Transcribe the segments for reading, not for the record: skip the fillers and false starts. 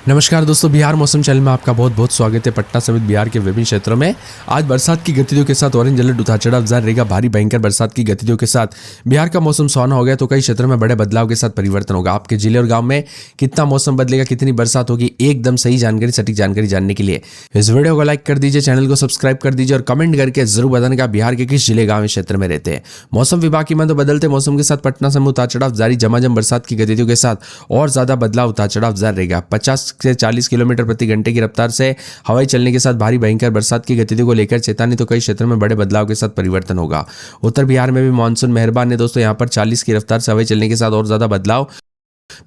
नमस्कार दोस्तों, बिहार मौसम चैनल में आपका बहुत बहुत स्वागत है। पटना समेत बिहार के विभिन्न क्षेत्रों में आज बरसात की गतिविधियों के साथ ऑरेंज अलर्ट उतार चढ़ाव जारी रहेगा। भारी भयंकर बरसात की गतिविधियों के साथ बिहार का मौसम सुहाना हो गया तो कई क्षेत्रों में बड़े बदलाव के साथ परिवर्तन होगा। आपके जिले और गांव में कितना मौसम बदलेगा, कितनी बरसात होगी, एकदम सही जानकारी, सटीक जानकारी जानने के लिए इस वीडियो को लाइक कर दीजिए, चैनल को सब्सक्राइब कर दीजिए और कमेंट करके जरूर बताने का बिहार के किस जिले गांव क्षेत्र में रहते हैं। मौसम विभाग की माने तो बदलते मौसम के साथ पटना समेत उतार चढ़ाव जारी, झमाझम बरसात की गतिविधियों के साथ और ज्यादा बदलाव उतार चढ़ाव जारी रहेगा। 50 से 40 किलोमीटर प्रति घंटे की रफ्तार से हवाई चलने के साथ भारी भयंकर बरसात की गतिविधियों को लेकर चेतावनी, तो कई क्षेत्रों में बड़े बदलाव के साथ परिवर्तन होगा। उत्तर बिहार में भी मानसून मेहरबान है दोस्तों, यहां पर 40 की रफ्तार से हवाई चलने के साथ और ज्यादा बदलाव।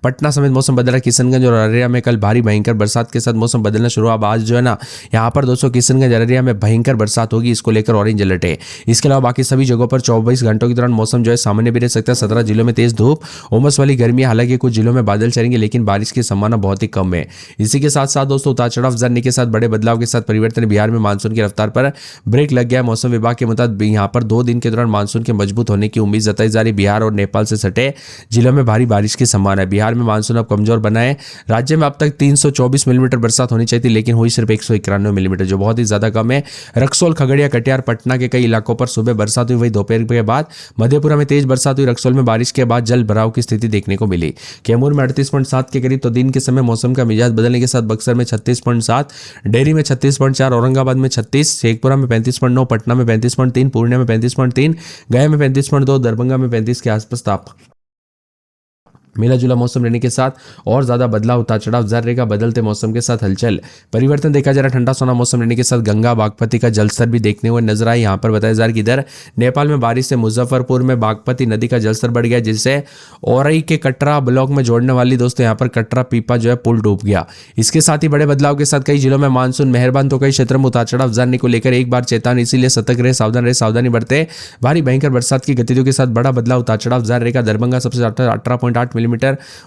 पटना समेत मौसम बदला। किशनगंज और अररिया में कल भारी भयंकर बरसात के साथ मौसम बदलना शुरू हुआ। अब आज जो है ना, यहाँ पर दोस्तों किशनगंज अररिया में भयंकर बरसात होगी, इसको लेकर ऑरेंज अलर्ट है। इसके अलावा बाकी सभी जगहों पर 24 घंटों के दौरान मौसम जो है सामान्य भी रह सकता है। 17 जिलों में तेज धूप, उमस वाली गर्मी, हालांकि कुछ जिलों में बादल चलेंगे लेकिन बारिश की संभावना बहुत ही कम है। इसी के साथ साथ दोस्तों उतार चढ़ाव जाने के साथ बड़े बदलाव के साथ परिवर्तन। बिहार में मानसून की रफ्तार पर ब्रेक लग गया। मौसम विभाग के मुताबिक यहाँ पर 2 दिन के दौरान मानसून के मजबूत होने की उम्मीद जताई जा रही। बिहार और नेपाल से सटे जिलों में भारी बारिश की संभावना है। बिहार में मानसून अब कमजोर बना है। राज्य में अब तक 324 मिलीमीटर बरसात होनी चाहिए थी लेकिन हुई सिर्फ 191 मिलीमीटर, जो बहुत ही ज्यादा कम है। रक्सौल, खगड़िया, कटिहार, पटना के कई इलाकों पर सुबह बरसात हुई, वही दोपहर के बाद मधेपुरा में तेज बरसात हुई। रक्सौल में बारिश के बाद जल भराव की स्थिति देखने को मिली। कैमूर में 38.7 के करीब, तो दिन के समय मौसम का मिजाज बदलने के साथ बक्सर में 36.7, डेहरी में 36.4, औरंगाबाद में 36, शेखपुरा में 35.9, पटना में 35.3, पूर्णिया में 35.3, गया में 35.2, दरभंगा में 35 के आसपास तापमान। मिला जुला मौसम रहने के साथ और ज्यादा बदलाव उतार चढ़ाव जारी रहेगा। बदलते मौसम के साथ हलचल परिवर्तन देखा जा रहा है। ठंडा सोना मौसम रहने के साथ गंगा बागमती का जलस्तर भी देखने को नजर आया। यहाँ पर बताया जा रहा है कि इधर नेपाल में बारिश से मुजफ्फरपुर में बागमती नदी का जलस्तर बढ़ गया, जिससे औरई के कटरा ब्लॉक में जोड़ने वाली दोस्तों यहाँ पर कटरा पीपा जो है पुल डूब गया। इसके साथ ही बड़े बदलाव के साथ कई जिलों में मानसून मेहरबान, तो कई क्षेत्रों में उतार चढ़ाव जाने को लेकर एक बार चेतावनी, इसीलिए सतर्क रहे, सावधानी बरते। भारी भयंकर बरसात की गतिविधियों के साथ बड़ा बदलाव उतार चढ़ाव जारी रहेगा। दरभंगा सबसे 18.8 मिलीमीटर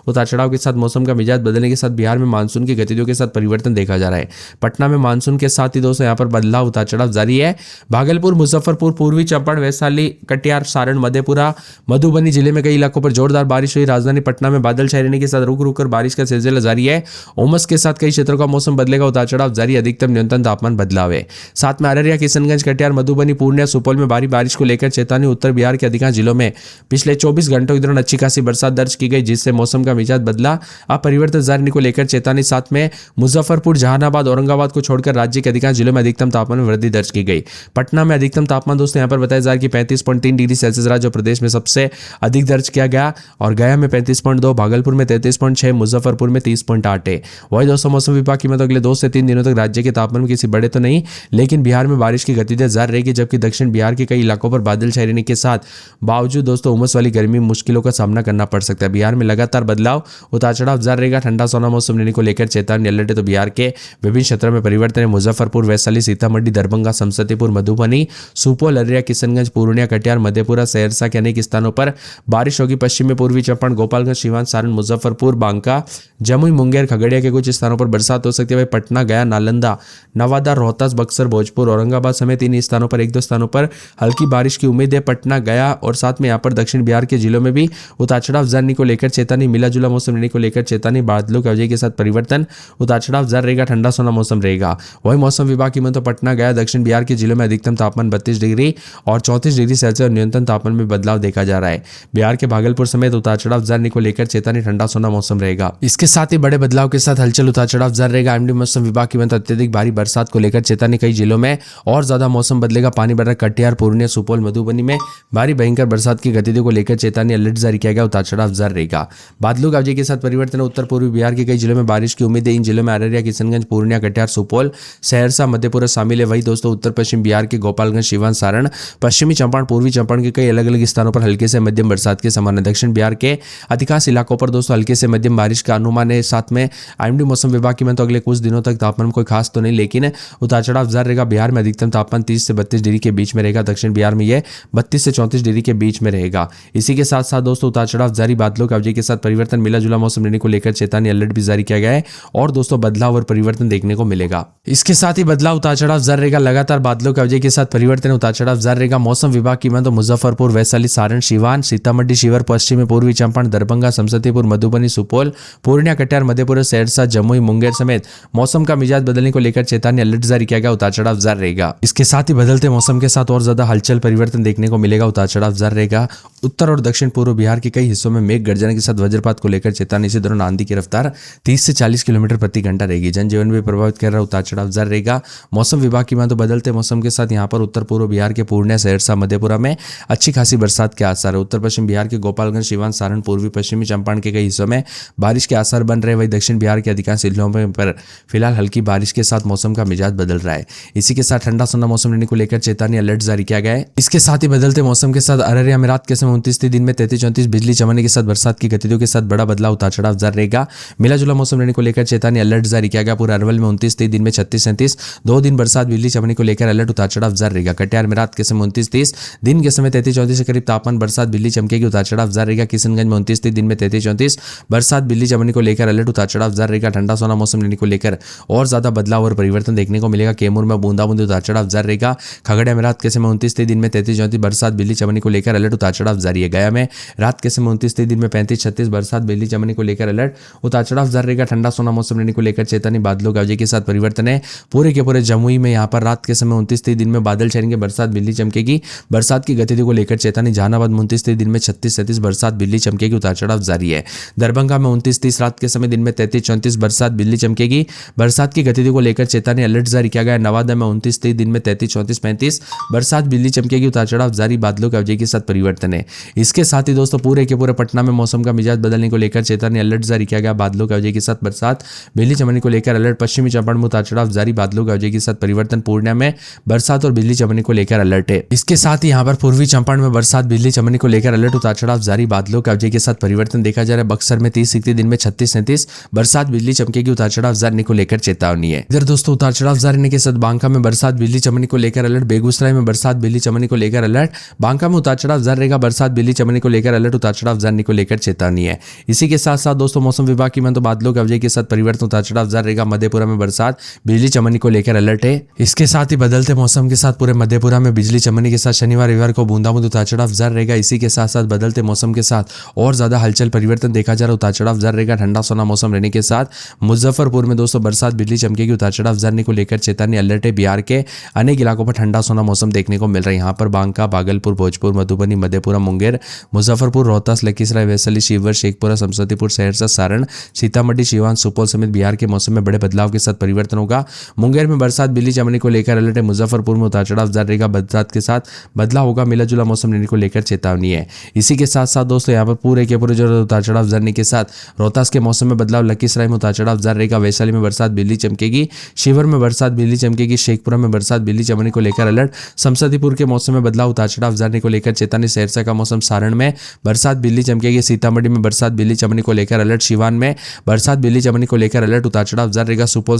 उतार चढ़ाव के साथ मौसम का मिजाज बदलने के साथ बिहार में मानसून की गतिविधियों के साथ परिवर्तन देखा जा रहा है। पटना में मानसून के साथ ही दोस्तों यहाँ पर बदलाव उतार चढ़ाव जारी है। भागलपुर, मुजफ्फरपुर, पूर्वी चंपारण, वैशाली, कटिहार, सारण, मधेपुरा, मधुबनी जिले में कई इलाकों पर जोरदार बारिश हुई। राजधानी पटना में बादल छाए रहने के साथ रुक रुक कर बारिश का सिलसिला जारी है। उमस के साथ कई क्षेत्रों का मौसम बदलेगा, उतार चढ़ाव जारी, अधिकतम न्यूनतम तापमान बदलाव है। साथ में अररिया, किशनगंज, कटिहार, मधुबनी, पूर्णिया, सुपौल में भारी बारिश को लेकर चेतावनी। उत्तर बिहार के अधिकांश जिलों में पिछले 24 घंटों के दौरान अच्छी खासी बरसात दर्ज की गई, जिससे मौसम का मिजाज बदला। अब परिवर्तन जारी को लेकर चेतावनी। साथ में मुजफ्फरपुर, जहानाबाद, औरंगाबाद को छोड़कर राज्य के अधिकांश जिलों में अधिकतम तापमान में वृद्धि दर्ज की गई। पटना में अधिकतम तापमान दोस्तों यहाँ पर बताया जा रहा है कि 35.3 डिग्री सेल्सियस रहा, जो प्रदेश में सबसे अधिक दर्ज किया गया। और गया में 35.2, भागलपुर में 33.6, मुजफ्फरपुर में 30.8 है। वही दोस्तों मौसम विभाग की मतलब अगले 2 से 3 दिनों तक राज्य के तापमान में किसी बड़े तो नहीं, लेकिन बिहार में बारिश की गतिविधियां जारी रहेगी, जबकि दक्षिण बिहार के कई इलाकों पर बादल छाए रहने के साथ बावजूद दोस्तों उमस वाली गर्मी मुश्किलों का सामना करना पड़ सकता है। बिहार में लगातार बदलाव उतार चढ़ाव जारी रहेगा। ठंडा सोना मौसम रहने को लेकर चेतावनी अलर्ट है, तो बिहार के विभिन्न क्षेत्रों में परिवर्तन है। मुजफ्फरपुर, वैशाली, सीतामढ़ी, दरभंगा, समस्तीपुर, मधुबनी, सुपौल, अररिया, किशनगंज, पूर्णिया, कटिहार, मधेपुरा, सहरसा के अनेक स्थानों पर बारिश होगी। पश्चिम में पूर्वी चंपारण, गोपालगंज, सीवान, सारण, मुजफ्फरपुर, बांका, जमुई, मुंगेर, खगड़िया के कुछ स्थानों पर बरसात हो सकती है। पटना, गया, नालंदा, नवादा, रोहतास, बक्सर, भोजपुर, औरंगाबाद समेत इन स्थानों पर 1-2 स्थानों पर हल्की बारिश की उम्मीद है। पटना, गया और साथ में यहाँ पर दक्षिण बिहार के जिलों में भी उतार चढ़ाव जारी को लेकर चेतावनी। मिला जुला मौसम रहने को लेकर चेतावनी। बादलों की वजह के साथ परिवर्तन, उतार चढ़ाव जारी रहेगा। ठंडा सोना मौसम रहेगा। वही मौसम विभाग की तो पटना, गया, दक्षिण बिहार के जिलों में अधिकतम तापमान 32 डिग्री और 34 डिग्री सेल्सियस और न्यूनतम तापमान में बदलाव देखा जा रहा है। बिहार के भागलपुर समेत उतार चढ़ाव जारी को लेकर चेतावनी, ठंडा सोना मौसम रहेगा। इसके साथ ही बड़े बदलाव के साथ हलचल, उतार चढ़ाव जारी रहेगा। आईएमडी मौसम विभाग की अत्यधिक भारी बरसात को लेकर चेतावनी। कई जिलों में और ज्यादा मौसम बदलेगा। पानी बढ़ रहा। कटिहार, पूर्णिया, सुपौल, मधुबनी में भारी भयंकर बरसात की गतिविधियों को लेकर चेतावनी अलर्ट जारी किया गया। उतार चढ़ाव जारी रहेगा। बादलों की वजह के साथ परिवर्तन। उत्तर पूर्वी बिहार के कई जिलों में बारिश की उम्मीद है। इन जिलों में अररिया, किशनगंज, पूर्णिया, कटिहार, सुपौल, सहरसा, मधेपुरा शामिल है। वही दोस्तों उत्तर पश्चिम बिहार के गोपालगंज, सीवान, सारण, पश्चिमी चंपारण, पूर्वी चंपारण के कई अलग अलग स्थानों पर हल्के से मध्यम बरसात की संभावना। दक्षिण बिहार के अधिकांश इलाकों पर दोस्तों हल्के से मध्यम बारिश का अनुमान है। साथ में आईएमडी मौसम विभाग की तो अगले कुछ दिनों तक तापमान में कोई खास तो नहीं, लेकिन उतार चढ़ाव जारी रहेगा। बिहार में अधिकतम तापमान 30 से 32 डिग्री के बीच में रहेगा। दक्षिण बिहार में यह 32 से 34 डिग्री के बीच में रहेगा। इसी के साथ साथ दोस्तों उतार चढ़ाव जारी। बादलों का कब्जे के साथ परिवर्तन, मिला जुला मौसम रहने को लेकर चेतावनी अलर्ट भी जारी किया गया है और दोस्तों बदलाव और परिवर्तन देखने को मिलेगा। इसके साथ ही बदलाव उतार चढ़ाव जारी रहेगा, लगातार बादलों के कब्जे के साथ परिवर्तन उतार चढ़ाव जारी रहेगा। मौसम विभाग की माने तो मुजफ्फरपुर, वैशाली, सारण, सीवान, सीतामढ़ी, शिवहर, पश्चिमी पूर्वी चंपारण, दरभंगा, समस्तीपुर, मधुबनी, सुपौल, पूर्णिया, कटिहार, मधेपुरा, सहरसा, जमुई, मुंगेर समेत मौसम का मिजाज बदलने को लेकर चेतावनी अलर्ट जारी किया गया, उतार चढ़ाव जारी रहेगा। इसके साथ ही बदलते मौसम के साथ और ज्यादा हलचल परिवर्तन देखने को मिलेगा, उतार चढ़ाव जारी रहेगा। उत्तर और दक्षिण पूर्व बिहार के कई हिस्सों में मेघ गर्जन के साथ वज्रपात को लेकर चेतावनी, इसी दौरान आंधी की रफ्तार 30 से 40 किलोमीटर प्रति घंटा रहेगी। जनजीवन भी प्रभावित कर रहा, उतार चढ़ाव जारी रहेगा। मौसम विभाग की माने तो बदलते मौसम के साथ यहाँ पर उत्तर पूर्व बिहार के पूर्णिया, सहरसा, मधेपुरा में अच्छी खासी बरसात के आसार है। उत्तर पश्चिम बिहार के गोपालगंज, सीवान, सारण, पूर्वी पश्चिमी चंपारण के कई हिस्सों में बारिश के आसार बन रहे। वहीं दक्षिण बिहार के अधिकांश जिलों पर फिलहाल हल्की बारिश के साथ मौसम का मिजाज बदल रहा है। इसी के साथ ठंडा सुना मौसम रहने को लेकर चेतावनी अलर्ट जारी किया गया है। इसके साथ ही बदलते मौसम के साथ अररिया में रात के समय 29 दिन में 33-34 बिजली चमकने के साथ बरसात की गतिविधियों के साथ बड़ा बदलाव, उतार चढ़ाव जारी रहेगा। मिला जुला मौसम रहने को लेकर चेतावनी अलर्ट जारी किया गया। पूरा अरवल में 29 दिन में 36-37 2 दिन बरसात, बिजली चमकने को लेकर अलर्ट, उतार चढ़ाव जारी रहेगा। कटिहार में रात के समय 29-30 दिन के समय 33-34 के करीब तापमान, बरसात, बिजली चमकेगी, उतार चढ़ाव जारी रहेगा। किशनगंज में 29 दिन में 33-34 बरसात, बिजली चमकने को लेकर अलर्ट, उतार चढ़ाव जारी रहेगा। ठंडा सोना मौसम रहने को लेकर और ज्यादा बदलाव और परिवर्तन देखने को मिलेगा। कैमूर में बूंदाबूंदी, उतार चढ़ाव जारी रहेगा। खगड़िया में रात के समय 29 दिन में 33-34 बरसात, बिजली चमकने को लेकर अलर्ट, उतार चढ़ाव जारी है। गया में रात के समय 29 दिन में 35-36 बरसात, बिजली चमकने को लेकर अलर्ट, उतार चढ़ाव जारी रहेगा। ठंडा सोना मौसम रहने को लेकर चेतावनी, बादलों के के साथ परिवर्तन है। पूरे के पूरे जमुई में यहाँ पर रात के समय 29 दिन में बादल छाएंगे, बरसात, बिजली चमकेगी। बरसात की गतिविधि को लेकर चेतावनी। जहानाबाद 29 दिन में 36-37 बरसात, बिजली चमकेगी, उतार चढ़ाव जारी है। दरभंगा में 29-30 रात के समय दिन में 33-34 बरसात, बिजली चमकेगी। बरसात की गतिविधि को लेकर चेतावनी अलर्ट जारी किया गया है। नवादा में 29 दिन में 33-34-35 बरसात, बिजली चमकेगी, उतार चढ़ाव जारी, बादलों के के साथ परिवर्तन है। इसके साथ ही दोस्तों पूरे के पूरे पटना में मौसम का मिजाज बदलने को लेकर चेतावनी अलर्ट जारी किया गया। बादलों के के साथ बरसात, बिजली चमकने को लेकर अलर्ट। पश्चिमी चंपारण में उतार चढ़ाव जारी, बादलों के साथ परिवर्तन। पूर्णिया में बरसात और बिजली चमकने को लेकर अलर्ट है। इसके साथ ही यहाँ पर पूर्वी चंपारण में बरसात, बिजली चमकने को लेकर अलर्ट, उतार चढ़ाव जारी, बादलों के साथ परिवर्तन देखा जा रहा है। बक्सर में 30 दिन में 36-37 बरसात, बिजली चमकेगी, उतार चढ़ाव जारी को लेकर चेतावनी है। इधर दोस्तों उतार चढ़ाव जारी के साथ बांका में बरसात, बिजली चमकने को लेकर अलर्ट। बेगूसराय में बरसात, बिजली चमकने को लेकर अलर्ट। बांका में उतार चढ़ाव जारी रहेगा, बरसात, बिजली चमकने को लेकर अलर्ट, उतार चढ़ाव जारी को लेकर चेतावनी है। इसी के साथ साथ दोस्तों मौसम विभाग की माने तो बादलों के साथ परिवर्तन, उतार चढ़ाव जारी रहेगा। मधेपुरा में बरसात, बिजली चमकने को लेकर अलर्ट है। इसके साथ ही बदलते मौसम के साथ पूरे मधेपुरा में बिजली चमकने के साथ शनिवार रविवार को बूंदाबूंदी, उतार चढ़ाव जारी रहेगा। इसी के साथ साथ बदलते मौसम के साथ और ज्यादा हलचल परिवर्तन देखा जा रहा है, उतार चढ़ाव जारी रहेगा। ठंडा सोना मौसम रहने के साथ मुजफ्फरपुर में दोस्तों बरसात, बिजली चमकेगी, उतार चढ़ाव जारी को लेकर चेतावनी अलर्ट है। बिहार के अनेक इलाकों पर ठंडा सोना मौसम देखने को मिल रहा है। यहाँ पर बांका, भागलपुर, भोजपुर, मधुबनी, मधेपुरा, मुंगेर, मुजफ्फरपुर, रोहतास, लखीसराय, वैशाली, शिवहर, शेखपुरा, समस्तीपुर, सहरसा, सारण, सीतामढ़ी, सीवान, सुपौल समेत बिहार के मौसम में बड़े बदलाव के साथ परिवर्तन होगा। मुंगेर में बरसात, बिजली चमकने को लेकर अलर्ट है। मुजफ्फरपुर में उतार चढ़ाव जारी रहेगा, बरसात के साथ बदलाव होगा। मिला जुला मौसम रहने को लेकर चेतावनी है। इसी के साथ साथ दोस्तों यहाँ पर पूरे के पूरे जो उतार चढ़ाव जारी के साथ रोहतास के मौसम में बदलाव, लखीसराय में उतार चढ़ाव जारी रहेगा। वैशाली में बरसात, बिजली चमकेगी। शिवहर में बरसात, बिजली चमकेगी। शेखपुरा में बरसात, बिजली चमकने को लेकर अलर्ट। समस्तीपुर के मौसम में बदलाव, उतार चढ़ाव जारी को लेकर चेतावनी। सहरसा का मौसम, सारण में बरसात, बिजली चमकेगी। सीतामढ़ी में बरसात, बिजली चमकने को लेकर अलर्ट। सिवान में बरसात, बिजली चमकने को लेकर अलर्ट, उतार चढ़ाव जारी रहेगा। सुपौल